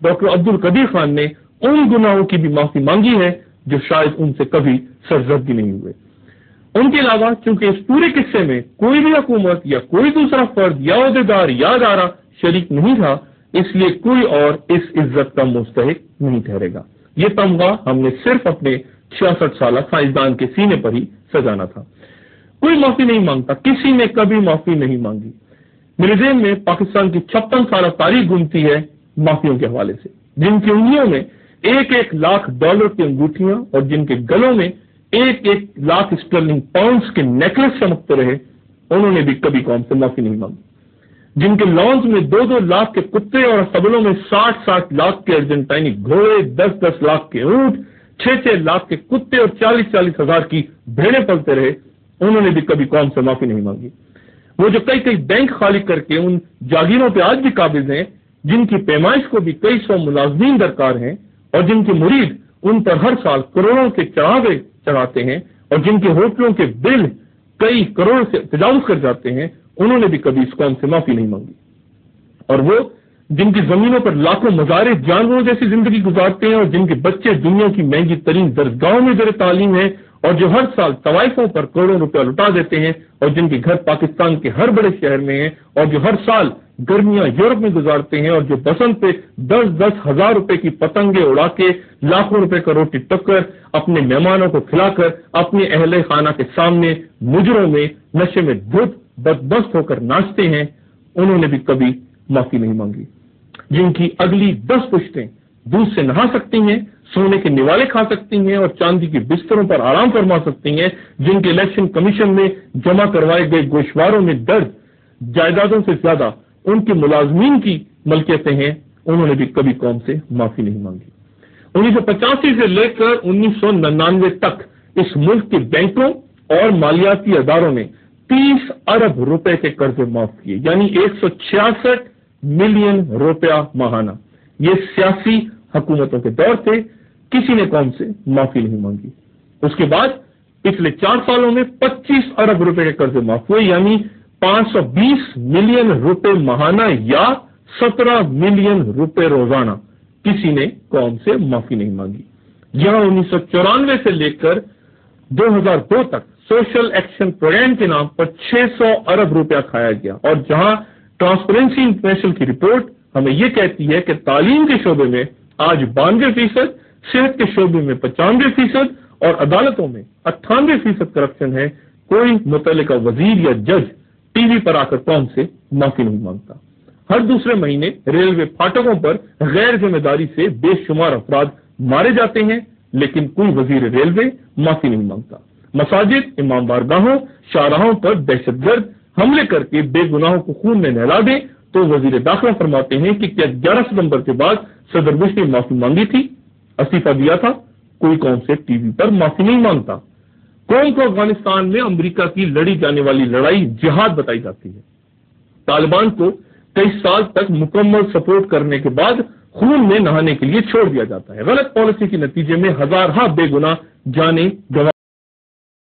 Doctor عبد القدیر خان نے ان گناہوں کی بھی معافی مانگی ہے جو شاید ان سے کبھی سرزد نہیں ہوئے۔ ان کے علاوہ چونکہ اس پورے قصے میں کوئی بھی حکومت یا کوئی دوسرا فرد یا عہدیدار یا ادارہ شریک نہیں تھا، اس لیے کوئی اور اس عزت کا مستحق نہیں ٹھہرے گا۔ یہ تمغہ ہم نے صرف اپنے 66 سالہ سائنسدان کے سینے پر ہی سجانا تھا۔ کوئی معافی نہیں مانگتا، کسی نے کبھی معافی نہیں مانگی۔ میرے ذہن میں پاکستان کی 56 سالہ تاریخ گھومتی ہے معافیوں کے حوالے سے، جن کی انگلیوں میں 1-1 لاکھ ڈالر کی انگوٹھیاں اور جن کے گلوں میں 1-1 لاکھ اسٹرلنگ پاؤنڈز کے نیکلس چمکتے رہے، انہوں نے بھی کبھی قوم سے معافی نہیں مانگی۔ جن کے لانز میں 2-2 لاکھ کے کتے اور اسطبلوں میں 60-60 لاکھ کے ارجنٹائنی گھوڑے، 10-10 لاکھ کے اونٹ، 6-6 لاکھ کے کتے اور 40-40 ہزار کی بھیڑیں پلتے رہے، انہوں نے بھی کبھی قوم سے معافی نہیں مانگی۔ وہ جو کئی بینک خالی کر کے ان جاگیروں پہ آج بھی قابض ہیں، جن کی پیمائش کو بھی کئی سو ملازمین درکار ہیں، اور جن کے مرید ان پر ہر سال کروڑوں کے چڑھاوے چڑھاتے ہیں، اور جن کے ہوٹلوں کے بل کئی کروڑ سے تجاوز کر جاتے ہیں، انہوں نے بھی کبھی اس قوم سے معافی نہیں مانگی۔ اور وہ جن کی زمینوں پر لاکھوں مزارع جانوروں جیسی زندگی گزارتے ہیں، اور جن کے بچے دنیا کی مہنگی ترین درسگاہوں میں زیر تعلیم ہیں، اور جو ہر سال طوائفوں پر کروڑوں روپیہ لٹا دیتے ہیں، اور جن کے گھر پاکستان کے ہر بڑے شہر میں ہیں، اور جو ہر سال گرمیاں یورپ میں گزارتے ہیں، اور جو بسنت پہ 10-10 ہزار روپے کی پتنگیں اڑا کے لاکھوں روپے کا روٹی ٹکر اپنے مہمانوں کو کھلا کر اپنے اہل خانہ کے سامنے مجروں میں نشے میں دھت بدمست ہو کر ناچتے ہیں، انہوں نے بھی کبھی معافی نہیں مانگی۔ جن کی اگلی 10 پشتیں دودھ سے نہا سکتی ہیں، سونے کے نوالے کھا سکتی ہیں اور چاندی کے بستروں پر آرام فرما سکتی ہیں، جن کے الیکشن کمیشن میں جمع کروائے گئے گوشواروں میں درج جائیدادوں سے زیادہ ان کے ملازمین کی ملکیتیں ہیں، انہوں نے بھی کبھی قوم سے معافی نہیں مانگی۔ 1985 سے لے کر 1999 تک اس ملک کے بینکوں اور مالیاتی اداروں نے 30 ارب روپے کے قرضے معاف کیے، یعنی 166 ملین روپیہ ماہانہ۔ یہ سیاسی حکومتوں کے دور تھے، کسی نے قوم سے معافی نہیں مانگی۔ اس کے بعد پچھلے 4 سالوں میں 25 ارب روپے کے قرضے معاف ہوئے، یعنی 520 ملین روپے ماہانہ یا 17 ملین روپے روزانہ۔ کسی نے قوم سے معافی نہیں مانگی۔ یہاں 1994 سے لے کر 2002 تک سوشل ایکشن پروگرام کے نام پر 600 ارب روپیہ کھایا گیا، اور جہاں ٹرانسپیرنسی انٹرنیشنل کی رپورٹ ہمیں یہ کہتی ہے کہ تعلیم کے شعبے میں آج 92%، صحت کے شعبے میں 95% اور عدالتوں میں 98% کرپشن ہے، کوئی متعلقہ وزیر یا جج ٹی وی پر آ کر قوم سے معافی نہیں مانگتا۔ ہر دوسرے مہینے ریلوے پھاٹکوں پر غیر ذمہ داری سے بے شمار افراد مارے جاتے ہیں، لیکن کوئی وزیر ریلوے معافی نہیں مانگتا۔ مساجد، امام بارگاہوں، شاہراہوں پر دہشت گرد حملے کر کے بے گناہوں کو خون میں نہلا دیں تو وزیر داخلہ فرماتے ہیں کہ کیا 11 ستمبر کے بعد صدر بش نے معافی مانگی تھی، استعفیٰ دیا تھا؟ کوئی قوم سے ٹی وی پر معافی نہیں مانگتا۔ قوم کو افغانستان میں امریکہ کی لڑی جانے والی لڑائی جہاد بتائی جاتی ہے۔ طالبان کو کئی سال تک مکمل سپورٹ کرنے کے بعد خون میں نہانے کے لیے چھوڑ دیا جاتا ہے۔ غلط پالیسی کے نتیجے میں ہزارہ بے گناہ جانیں گنوا